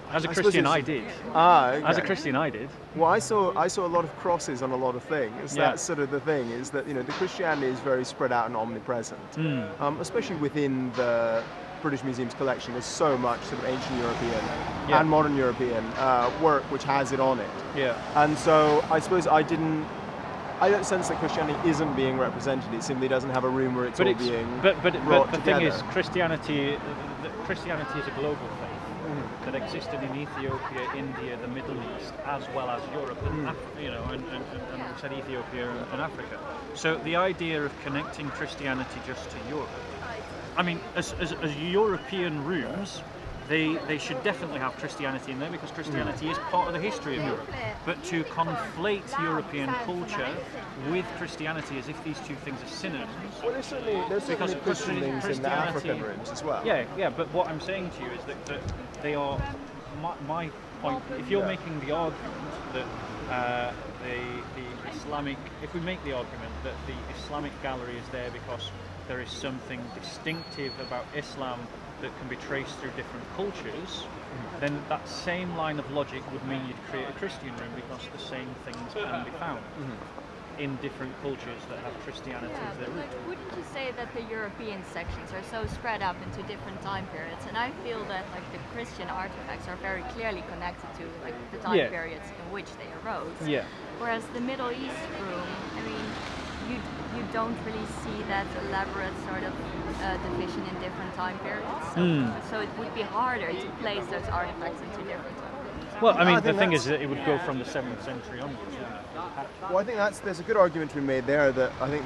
As a Christian, I did. Okay. As a Christian, I did. Well, I saw a lot of crosses on a lot of things. That's sort of the thing, is that the Christianity is very spread out and omnipresent, especially within the British Museum's collection. There's so much sort of ancient European and modern European work which has it on it. Yeah. And so I suppose I don't sense that Christianity isn't being represented. It simply doesn't have a room where it's all being But the together. thing is, Christianity is a global faith that existed in Ethiopia, India, the Middle East, as well as Europe, and we said Ethiopia and Africa. So the idea of connecting Christianity just to Europe, I mean, as European rooms, they should definitely have Christianity in there because Christianity is part of the history of Europe. But to conflate European culture with Christianity as if these two things are synonyms. Well, there's certainly Christian things in the African rooms as well. Yeah, but what I'm saying to you is that they are, my point, if you're making the argument that the Islamic, if we make the argument that the Islamic gallery is there because there is something distinctive about Islam that can be traced through different cultures, then that same line of logic would mean you'd create a Christian room because the same things can be found. in different cultures that have Christianity as their root. Like, wouldn't you say that the European sections are so spread up into different time periods? And I feel that like the Christian artifacts are very clearly connected to like the time Yeah. periods in which they arose. Yeah. Whereas the Middle East room, I mean, you don't really see that elaborate sort of division in different time periods. So it would be harder to place those artifacts into different time periods. Well, I mean, I the think thing is that's- that it would go from the 7th century onwards. Well, I think there's a good argument to be made there that I think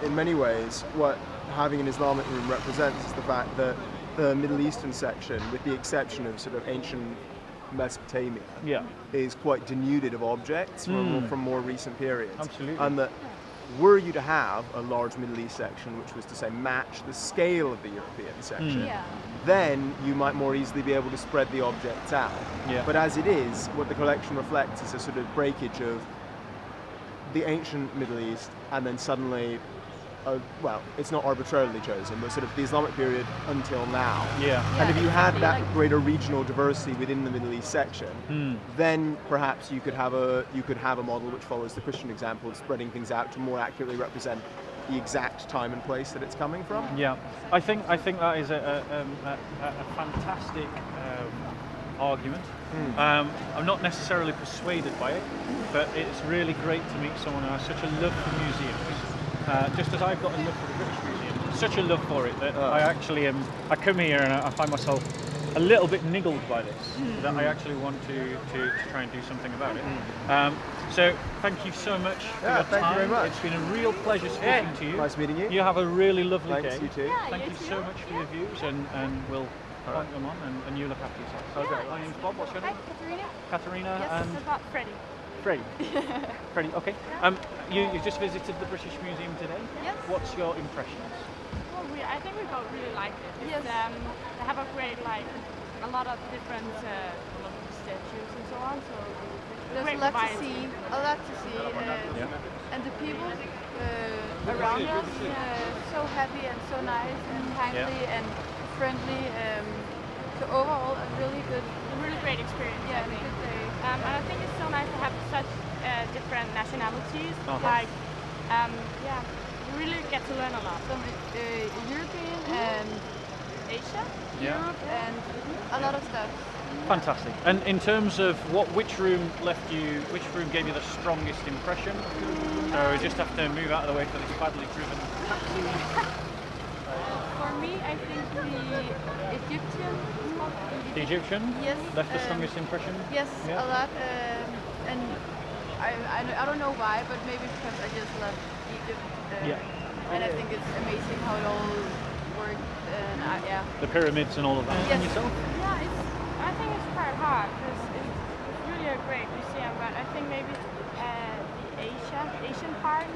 in many ways what having an Islamic room represents is the fact that the Middle Eastern section, with the exception of sort of ancient Mesopotamia, Yeah. is quite denuded of objects from more recent periods. Absolutely. And that were you to have a large Middle East section, which was to say match the scale of the European section, Yeah. then you might more easily be able to spread the objects out. Yeah. But as it is, what the collection reflects is a sort of breakage of the ancient Middle East and then suddenly, well, it's not arbitrarily chosen, but sort of the Islamic period until now. Yeah. And if you had exactly, that like- greater regional diversity within the Middle East section, then perhaps you could have a model which follows the Christian example of spreading things out to more accurately represent the exact time and place that it's coming from. Yeah, I think that is a fantastic argument. I'm not necessarily persuaded by it, but it's really great to meet someone who has such a love for museums, just as I've got a love for the British Museum. Such a love for it that I actually I come here and I find myself a little bit niggled by this, that I actually want to try and do something about it. So thank you so much for Yeah, your thank you time. very much. It's been a real pleasure speaking to you. Nice meeting you. You have a really lovely Thanks, day. you too. Yeah, Thank you you too. so much for your views, and we'll point them on, and you look after yourself. Okay. My name's Bob. What's your name? Katerina. Katerina Yes, and it's about Freddie. Freddie. Freddie. Okay. You just visited the British Museum today. Yes. What's your impressions? Well, I think we both really liked it. Yes. They have a great, a lot of different statues and so on. So There's great a lot to variety. see, and the people around us so happy and so nice and kindly and friendly. So overall, a really good, A really great experience. yeah, I think. good day. And I think it's so nice to have such different nationalities. Uh-huh. You really get to learn a lot. Some European and Asia. Yeah. Europe and a lot of stuff. Fantastic. And in terms of which room gave you the strongest impression? So we just have to move out of the way for this badly driven taxi. For me, I think the Egyptian. The Egyptian Yes. left the strongest impression. Yes, Yeah. a lot. And I don't know why, but maybe because I just love Egypt. Yeah. And I think it's amazing how it all worked. And yeah. The pyramids and all of that. Yes. And yourself? Yeah, I think it's quite hard because it's really a great museum, but I think maybe the Asian part,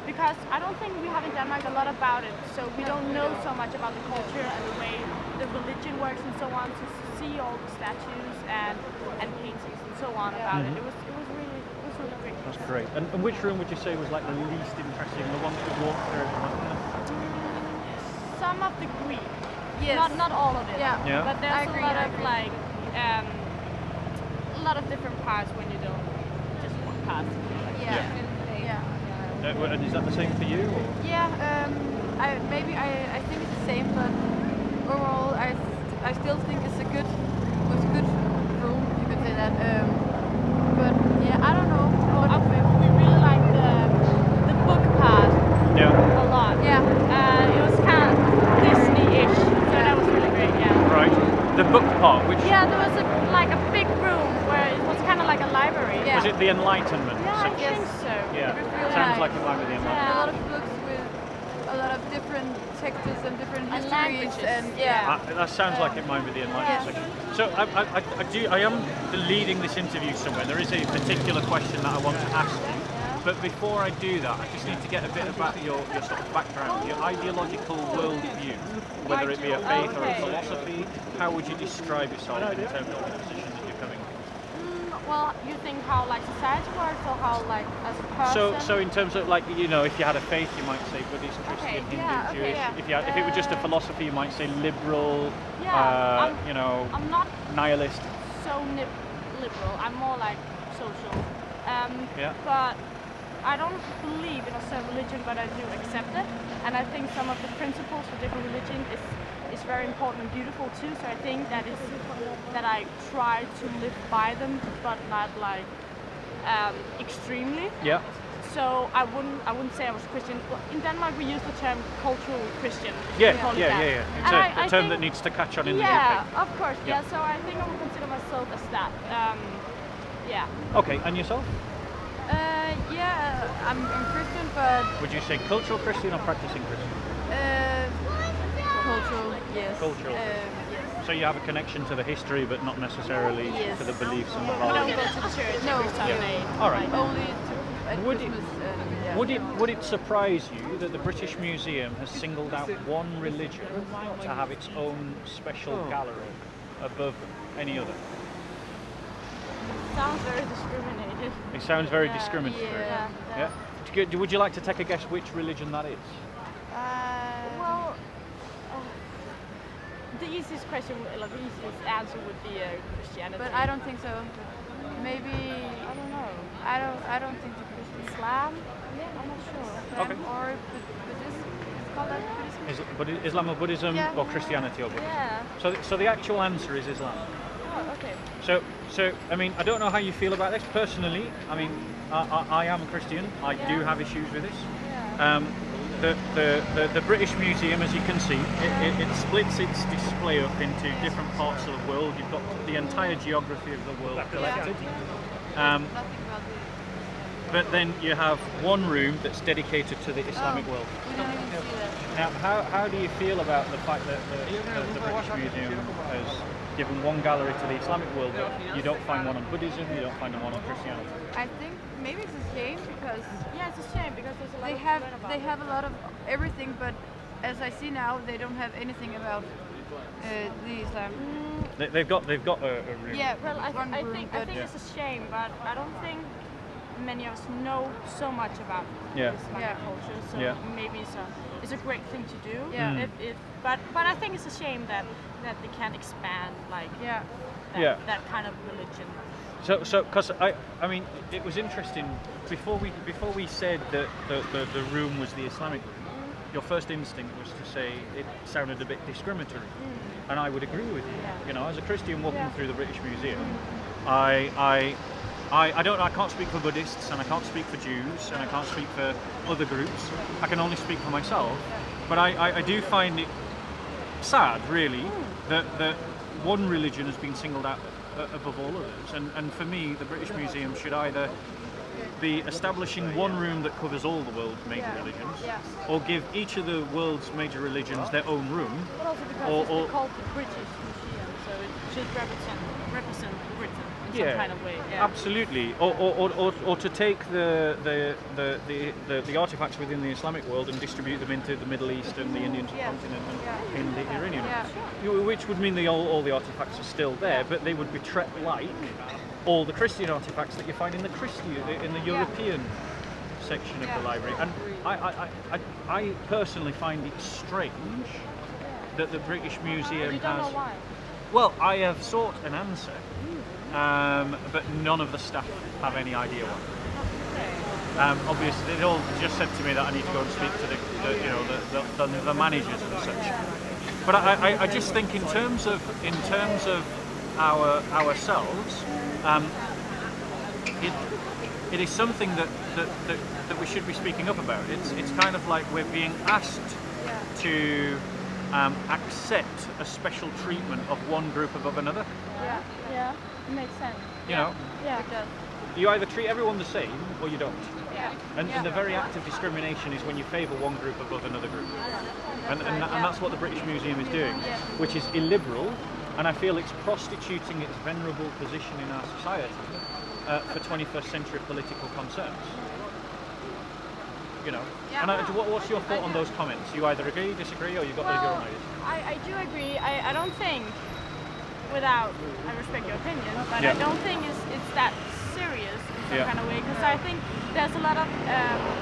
because I don't think we have in Denmark a lot about it, so we don't know so much about the culture and the way the religion works and so on. To see all the statues and paintings and so on about it, it was really great. That's great. And which room would you say was like the least interesting, the one that you walked through? Some of the Greek. Yes. Not all of it. Yeah. Yeah. But there's I agree, a lot I of agree. a lot of different parts when you don't just walk past. Yeah. Yeah. And is that the same for you? Or? Yeah. I think it's the same, but overall, I still think it was a good room. You could say that. But yeah, I don't know. We really like the book part Yeah. a lot. Yeah. It was kind of Disney-ish, so that was really great. Yeah. Right. The book part, which Yeah, there was a big room where it was kind of like a library. Yeah. was it the Enlightenment Yeah, I section? think so. Yeah. It was really Sounds nice. like it might be the Enlightenment. A lot of books with a lot of different texts and different And histories languages. and yeah. That sounds like it might be the Enlightenment Yeah. section. So I am leading this interview somewhere. There is a particular question that I want to ask you. But before I do that, I just need to get a bit about your sort of background, your ideological worldview, whether it be a faith or a Okay. philosophy. How would you describe yourself in terms of the position that you're coming? Well, you think how like society works or how like as a person? So in terms of like if you had a faith, you might say Buddhist, Christian, Hindu, yeah, okay, Jewish. yeah. If it were just a philosophy, you might say liberal. Yeah, I'm not Nihilist. so liberal. I'm more like social. Yeah. But I don't believe in a certain religion, but I do accept it. And I think some of the principles for different religion is very important and beautiful too. So I think that I try to live by them, but not like extremely. Yeah. So I wouldn't say I was Christian. Well, in Denmark we use the term cultural Christian. Yeah, We call it yeah, that. yeah, yeah. And It's a I term think- that needs to catch on in the Yeah, UK. of course. Yeah. Yeah. So I think I would consider myself as that. Yeah. Okay, and yourself? Yeah, I'm Christian, but Would you say cultural Christian or practicing Christian? cultural, yes. Cultural. Yes. So you have a connection to the history, but not necessarily Yes. to the beliefs and the We don't values. go to church No, every Sunday. All right. Only at Would it- Christmas. Yeah. Would it surprise you that the British Museum has singled out one religion to have its own special gallery above any other? Sounds very discriminated. It sounds very Yeah, discriminatory. Yeah. Yeah. Would you like to take a guess which religion that is? Well, the easiest question, or the easiest answer would be Christianity. But I don't think so. Maybe I don't know. I don't think the Christian Islam? I'm not sure. Okay. or Buddhism. It's called that Buddhism. But Islam or Buddhism Yeah. or Christianity or Buddhism? Yeah. So the actual answer is Islam. Oh, okay. So I mean, I don't know how you feel about this personally. I mean, I am a Christian. I do have issues with this. Yeah. The British Museum, as you can see, it splits its display up into different parts of the world. You've got the entire geography of the world collected. Nothing about the. But then you have one room that's dedicated to the Islamic world. We don't even see that. Now, how do you feel about the fact that the British Museum has given one gallery to the Islamic world, but you don't find one on Buddhism, you don't find one on Christianity? I think maybe it's a shame because Yeah, it's a shame because there's a lot they of have to learn about. they have a lot of everything, but as I see now, they don't have anything about the Islam. They've got a room. Yeah, well, One I room, think but- it's a shame, but I don't think many of us know so much about Yeah. Islamic Yeah. culture. So Yeah. maybe it's a great thing to do. Yeah. But I think it's a shame that they can't expand like Yeah. that kind of religion. So, because I mean, it was interesting before we said that the room was the Islamic room. Your first instinct was to say it sounded a bit discriminatory, and I would agree with you. Yeah. You know, as a Christian walking Yeah. through the British Museum, I don't know. I can't speak for Buddhists, and I can't speak for Jews, and I can't speak for other groups. I can only speak for myself. But I do find it sad, really, that one religion has been singled out above all others. And for me, the British Museum should either be establishing one room that covers all the world's major religions, Yes. or give each of the world's major religions their own room. But also because Or- it's called the British Museum, so it should represent Britain in Yeah, some kind of way. Yeah. absolutely. Or to take the artifacts within the Islamic world and distribute them into the Middle East and the Indian subcontinent and in the Iranian, which would mean all the artifacts are still there, but they would be treated like all the Christian artifacts that you find in the European section of the library. And I personally find it strange that the British Museum You don't has. know why. Well, I have sought an answer, but none of the staff have any idea why. Obviously, they all just said to me that I need to go and speak to the managers and such. But I just think in terms of ourselves, it is something that we should be speaking up about. It's kind of like we're being asked to accept a special treatment of one group above another. Yeah, it makes sense. You know, Yeah. you either treat everyone the same or you don't. Yeah. And the very act of discrimination is when you favour one group above another group. And that's what the British Museum is doing, which is illiberal, and I feel it's prostituting its venerable position in our society for 21st century political concerns. You know, and what's your thought on those comments? You either agree, disagree, or you got your own ideas? I do agree. I don't think, without I respect your opinion, but Yeah. I don't think it's that serious in some Yeah. kind of way, because I think there's a lot of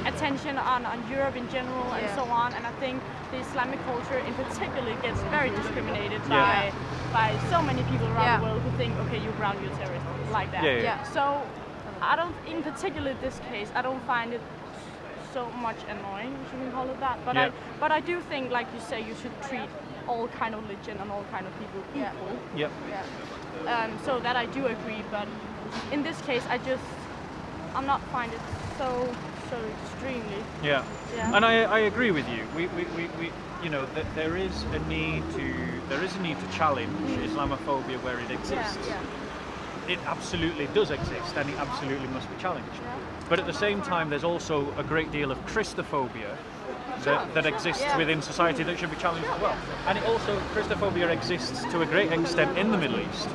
attention on Europe in general and so on, and I think the Islamic culture in particular gets very discriminated by so many people around the world who think, okay, you're brown, you're terrorist, like that. Yeah. So I don't, in particular this case, I don't find it so much annoying, if you can call it that. But I do think, like you say, you should treat all kind of religion and all kind of people equal. Yep. So that I do agree, but in this case, I'm not find it so extremely. Yeah. And I agree with you. We you know, that there is a need to challenge Islamophobia where it exists. It absolutely does exist, and it absolutely must be challenged. But at the same time, there's also a great deal of Christophobia that exists within society that should be challenged as well. And it also, Christophobia exists to a great extent in the Middle East.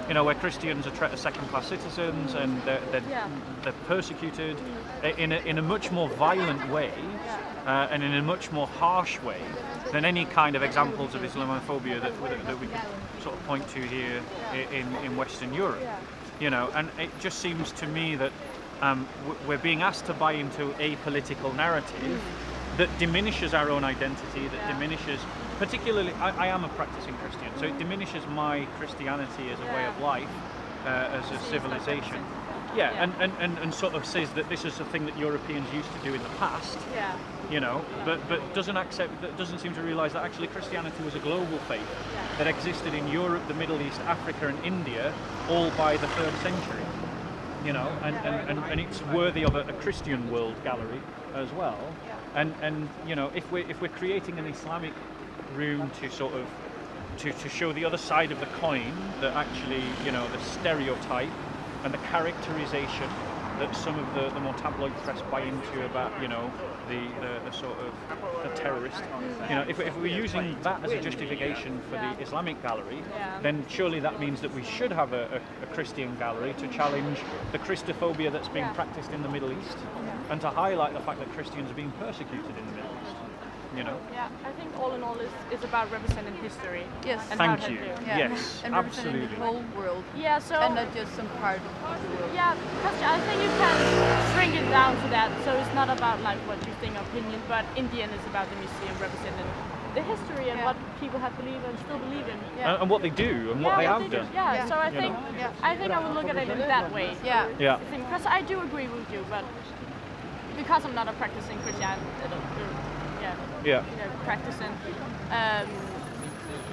You know, where Christians are treated as second-class citizens and they're persecuted in a much more violent way and in a much more harsh way than any kind of examples of Islamophobia that we could sort of point to here in Western Europe. You know, and it just seems to me that we're being asked to buy into a political narrative that diminishes our own identity, that diminishes, particularly, I am a practicing Christian, so it diminishes my Christianity as a way of life, as a civilization. And sort of says that this is a thing that Europeans used to do in the past. You know, but doesn't seem to realise that actually Christianity was a global faith that existed in Europe, the Middle East, Africa, and India, all by the 3rd century. You know, and it's worthy of a Christian world gallery as well. And you know, if we're creating an Islamic room to sort of to show the other side of the coin, that actually, you know, the stereotype and the characterization that some of the more tabloid press buy into about, you know, the sort of the terrorist. You know, if we're using that as a justification for the Islamic gallery, then surely that means that we should have a Christian gallery to challenge the Christophobia that's being practiced in the Middle East, and to highlight the fact that Christians are being persecuted in the Middle East. You know? Yeah, I think all in all it's about representing history. Yes. And Thank you. Yeah. Yes, And absolutely. representing the whole world. Yeah, so And not just some part of the world. yeah, because I think you can shrink it down to that. So it's not about like what you think opinion, but in the end it's about the museum representing the history and what people have believed and still believe in. And what they do and what they have done. Yeah, so I You think know? I would look at it in that way. Yeah. Because I do agree with you, but because I'm not a practicing Christian, practicing,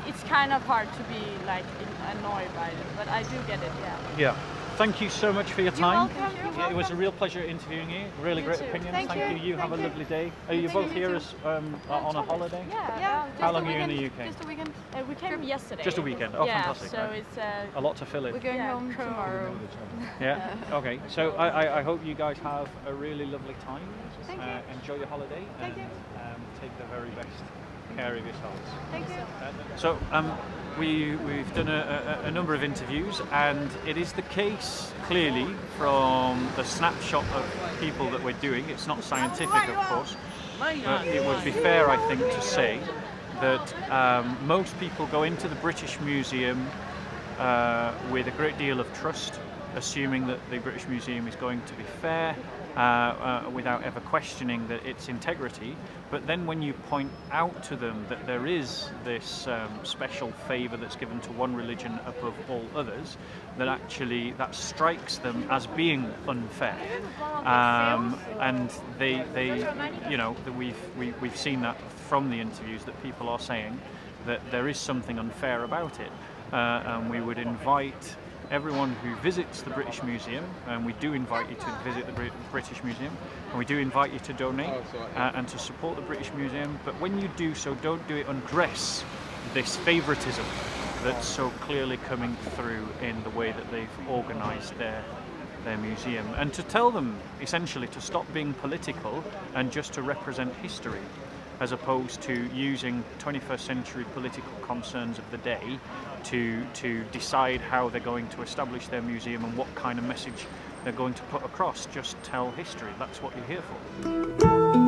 it's kind of hard to be like annoyed by it, but I do get it. Yeah. Thank you so much for your time. welcome. It was a real pleasure interviewing you. Really great too. opinions. Thank Thank you. you. You have a lovely day. Are you both here as on a holiday? Yeah. How long are you in the UK? Just a weekend. We came yesterday. Just a weekend. Oh, yeah, fantastic. so Right. it's A lot to fill in. We're going home cool. tomorrow. Yeah. Okay. So I hope you guys have a really lovely time. Thank you. Enjoy your holiday and take the very best care of yourselves. Thank you. So we've done a number of interviews, and it is the case clearly from the snapshot of people that we're doing. It's not scientific, of course, but it would be fair, I think, to say that most people go into the British Museum with a great deal of trust, assuming that the British Museum is going to be fair, without ever questioning that its integrity. But then when you point out to them that there is this special favour that's given to one religion above all others, that actually that strikes them as being unfair. And they you know, that we've seen that from the interviews, that people are saying that there is something unfair about it. And we would invite everyone who visits the British Museum, and we do invite you to visit the British Museum, and we do invite you to donate and to support the British Museum, but when you do so, don't do it undress this favouritism that's so clearly coming through in the way that they've organised their museum, and to tell them essentially to stop being political and just to represent history, as opposed to using 21st century political concerns of the day to decide how they're going to establish their museum and what kind of message they're going to put across. Just tell history. That's what you're here for.